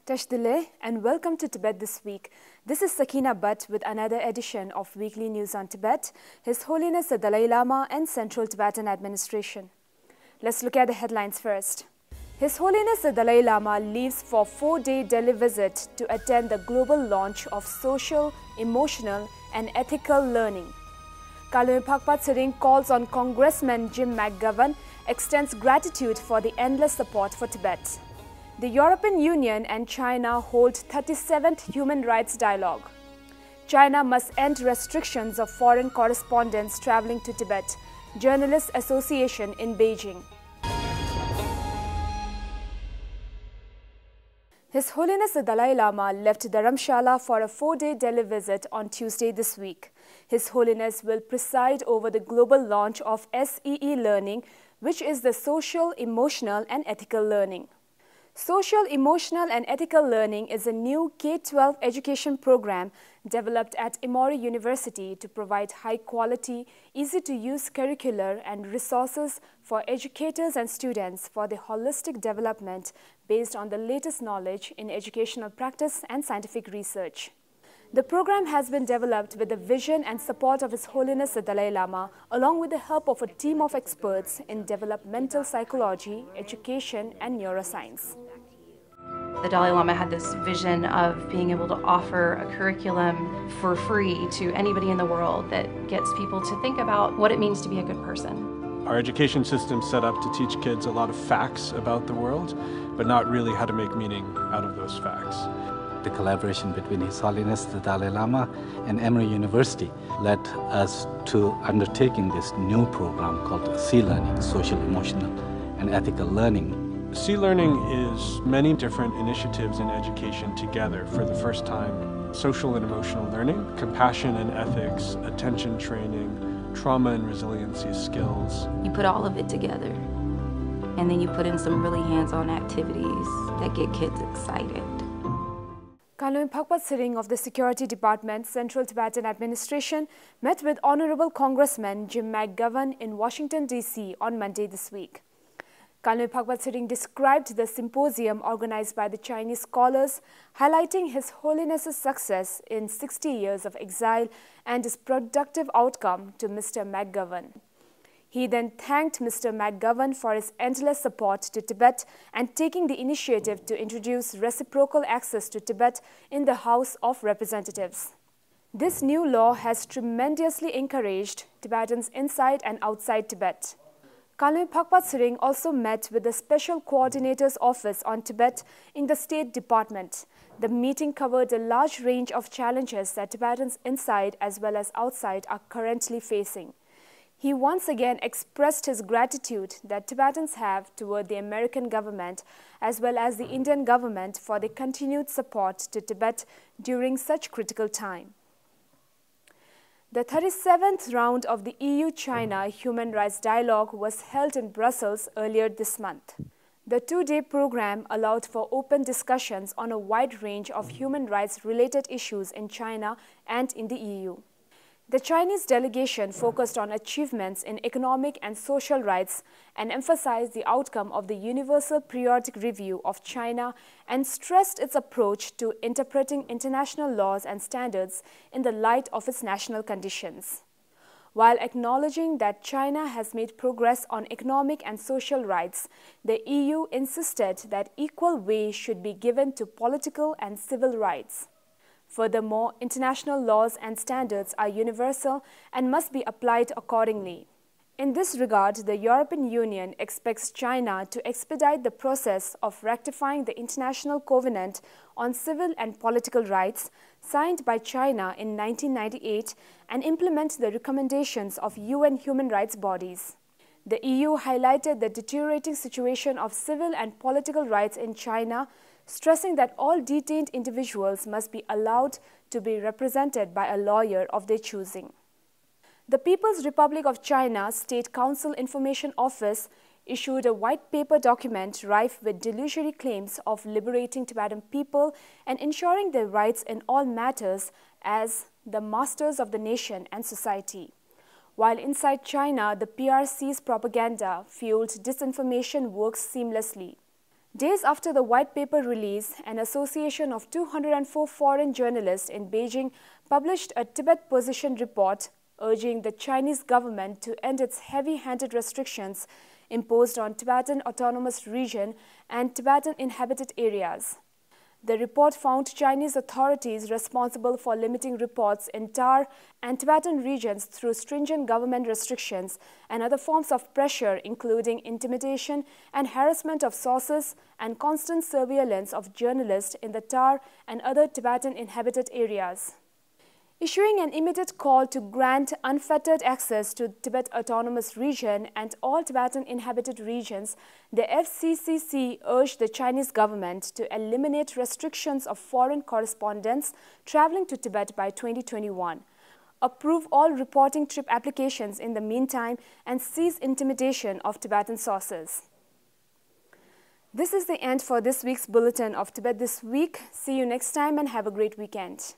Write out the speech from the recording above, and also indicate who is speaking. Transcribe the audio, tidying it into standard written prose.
Speaker 1: Tashdile and welcome to Tibet This Week. This is Sakina Bhatt with another edition of Weekly News on Tibet, His Holiness the Dalai Lama and Central Tibetan Administration. Let's look at the headlines first. His Holiness the Dalai Lama leaves for a 4-day Delhi visit to attend the global launch of social, emotional and ethical learning. Kalui Phakpa Tsering calls on Congressman Jim McGovern, extends gratitude for the endless support for Tibet. The European Union and China hold 37th Human Rights Dialogue. China must end restrictions of foreign correspondents traveling to Tibet. Journalists Association in Beijing. His Holiness the Dalai Lama left Dharamshala for a 4-day Delhi visit on Tuesday this week. His Holiness will preside over the global launch of SEE Learning, which is the Social, Emotional and Ethical Learning. Social, Emotional and Ethical Learning is a new K-12 education program developed at Emory University to provide high-quality, easy-to-use curricular and resources for educators and students for the holistic development based on the latest knowledge in educational practice and scientific research. The program has been developed with the vision and support of His Holiness the Dalai Lama, along with the help of a team of experts in developmental psychology, education and neuroscience.
Speaker 2: The Dalai Lama had this vision of being able to offer a curriculum for free to anybody in the world that gets people to think about what it means to be a good person.
Speaker 3: Our education system is set up to teach kids a lot of facts about the world, but not really how to make meaning out of those facts.
Speaker 4: The collaboration between His Holiness the Dalai Lama and Emory University led us to undertaking this new program called SEE Learning, Social, Emotional and Ethical Learning.
Speaker 3: SEE Learning is many different initiatives in education together for the first time. Social and emotional learning, compassion and ethics, attention training, trauma and resiliency skills.
Speaker 5: You put all of it together and then you put in some really hands-on activities that get kids excited.
Speaker 1: Kalui Phakpa Tsering of the Security Department, Central Tibetan Administration, met with Honorable Congressman Jim McGovern in Washington, D.C. on Monday this week. Kalui Phakpa Tsering described the symposium organized by the Chinese scholars, highlighting His Holiness's success in 60 years of exile and his productive outcome to Mr. McGovern. He then thanked Mr. McGovern for his endless support to Tibet and taking the initiative to introduce reciprocal access to Tibet in the House of Representatives. This new law has tremendously encouraged Tibetans inside and outside Tibet. Kalui Phakpa Tsering also met with the Special Coordinator's Office on Tibet in the State Department. The meeting covered a large range of challenges that Tibetans inside as well as outside are currently facing. He once again expressed his gratitude that Tibetans have toward the American government as well as the Indian government for their continued support to Tibet during such critical time. The 37th round of the EU-China Human Rights Dialogue was held in Brussels earlier this month. The 2-day program allowed for open discussions on a wide range of human rights-related issues in China and in the EU. The Chinese delegation focused on achievements in economic and social rights and emphasized the outcome of the Universal Periodic Review of China and stressed its approach to interpreting international laws and standards in the light of its national conditions. While acknowledging that China has made progress on economic and social rights, the EU insisted that equal weight should be given to political and civil rights. Furthermore, international laws and standards are universal and must be applied accordingly. In this regard, the European Union expects China to expedite the process of rectifying the International Covenant on Civil and Political Rights signed by China in 1998 and implement the recommendations of UN human rights bodies. The EU highlighted the deteriorating situation of civil and political rights in China, stressing that all detained individuals must be allowed to be represented by a lawyer of their choosing. The People's Republic of China State Council Information Office issued a white paper document rife with delusory claims of liberating Tibetan people and ensuring their rights in all matters as the masters of the nation and society. While inside China, the PRC's propaganda-fueled disinformation works seamlessly. Days after the white paper release, an association of 204 foreign journalists in Beijing published a Tibet position report urging the Chinese government to end its heavy-handed restrictions imposed on Tibetan Autonomous Region and Tibetan inhabited areas. The report found Chinese authorities responsible for limiting reports in Tar and Tibetan regions through stringent government restrictions and other forms of pressure, including intimidation and harassment of sources and constant surveillance of journalists in the Tar and other Tibetan inhabited areas. Issuing an immediate call to grant unfettered access to Tibet Autonomous Region and all Tibetan inhabited regions, the FCCC urged the Chinese government to eliminate restrictions of foreign correspondents traveling to Tibet by 2021, approve all reporting trip applications in the meantime, and cease intimidation of Tibetan sources. This is the end for this week's bulletin of Tibet This Week. See you next time and have a great weekend.